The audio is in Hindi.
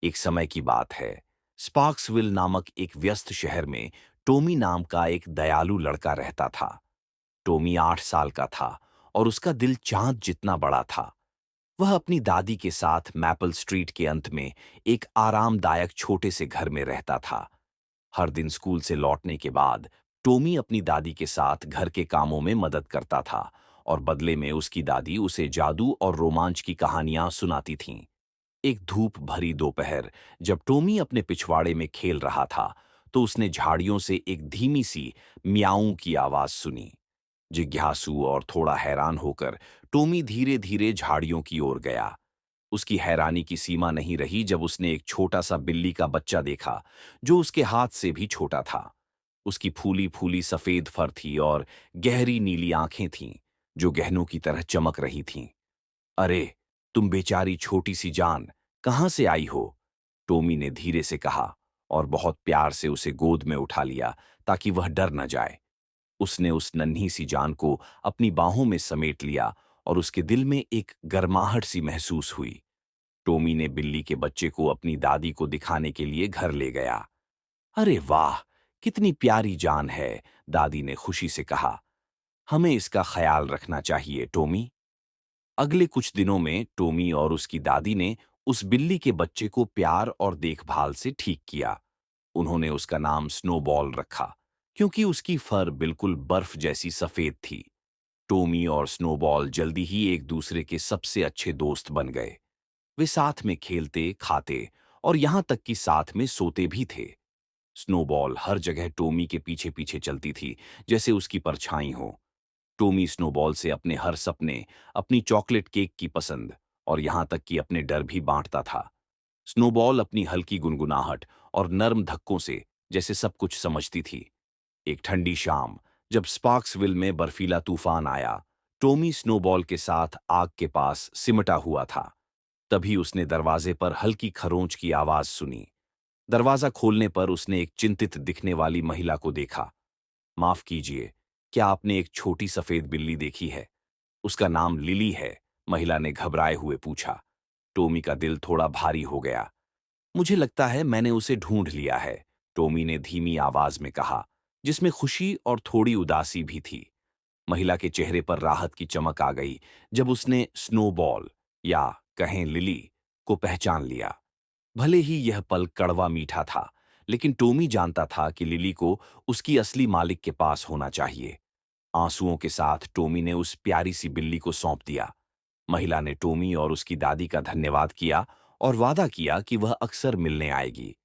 एक समय की बात है। स्पार्क्सविल नामक एक व्यस्त शहर में टोमी नाम का एक दयालु लड़का रहता था। टोमी 8 साल का था और उसका दिल चांद जितना बड़ा था। वह अपनी दादी के साथ मैपल स्ट्रीट के अंत में एक आरामदायक छोटे से घर में रहता था। हर दिन स्कूल से लौटने के बाद टोमी अपनी दादी के साथ घर के कामों में मदद करता था और बदले में उसकी दादी उसे जादू और रोमांच की कहानियां सुनाती थीं। एक धूप भरी दोपहर जब टोमी अपने पिछवाड़े में खेल रहा था, तो उसने झाड़ियों से एक धीमी सी म्याऊं की आवाज सुनी। जिज्ञासु और थोड़ा हैरान होकर टोमी धीरे धीरे झाड़ियों की ओर गया। उसकी हैरानी की सीमा नहीं रही जब उसने एक छोटा सा बिल्ली का बच्चा देखा, जो उसके हाथ से भी छोटा था। उसकी फूली फूली सफेद फर थी और गहरी नीली आंखें थीं, जो गहनों की तरह चमक रही थीं। अरे, तुम बेचारी छोटी सी जान, कहाँ से आई हो? टोमी ने धीरे से कहा और बहुत प्यार से उसे गोद में उठा लिया ताकि वह डर न जाए। उसने उस नन्ही सी जान को अपनी बाहों में समेट लिया और उसके दिल में एक गर्माहट सी महसूस हुई। टोमी ने बिल्ली के बच्चे को अपनी दादी को दिखाने के लिए घर ले गया। अरे वाह, कितनी प्यारी जान है, दादी ने खुशी से कहा। हमें इसका ख्याल रखना चाहिए, टोमी। अगले कुछ दिनों में टोमी और उसकी दादी ने उस बिल्ली के बच्चे को प्यार और देखभाल से ठीक किया। उन्होंने उसका नाम स्नोबॉल रखा, क्योंकि उसकी फर बिल्कुल बर्फ जैसी सफेद थी। टोमी और स्नोबॉल जल्दी ही एक दूसरे के सबसे अच्छे दोस्त बन गए। वे साथ में खेलते, खाते और यहां तक कि साथ में सोते भी थे। स्नोबॉल हर जगह टोमी के पीछे पीछे चलती थी, जैसे उसकी परछाई हो। टोमी स्नोबॉल से अपने हर सपने, अपनी चॉकलेट केक की पसंद और यहां तक कि अपने डर भी बांटता था। स्नोबॉल अपनी हल्की गुनगुनाहट और नर्म धक्कों से जैसे सब कुछ समझती थी। एक ठंडी शाम, जब स्पार्क्सविल में बर्फीला तूफान आया, टोमी स्नोबॉल के साथ आग के पास सिमटा हुआ था। तभी उसने दरवाजे पर हल्की खरोंच की आवाज सुनी। दरवाजा खोलने पर उसने एक चिंतित दिखने वाली महिला को देखा। माफ कीजिए, क्या आपने एक छोटी सफेद बिल्ली देखी है? उसका नाम लिली है, महिला ने घबराए हुए पूछा। टोमी का दिल थोड़ा भारी हो गया। मुझे लगता है मैंने उसे ढूंढ लिया है, टोमी ने धीमी आवाज में कहा, जिसमें खुशी और थोड़ी उदासी भी थी। महिला के चेहरे पर राहत की चमक आ गई जब उसने स्नोबॉल, या कहें लिली, को पहचान लिया। भले ही यह पल कड़वा मीठा था, लेकिन टोमी जानता था कि लिली को उसकी असली मालिक के पास होना चाहिए। आंसुओं के साथ टोमी ने उस प्यारी सी बिल्ली को सौंप दिया। महिला ने टोमी और उसकी दादी का धन्यवाद किया और वादा किया कि वह अक्सर मिलने आएगी।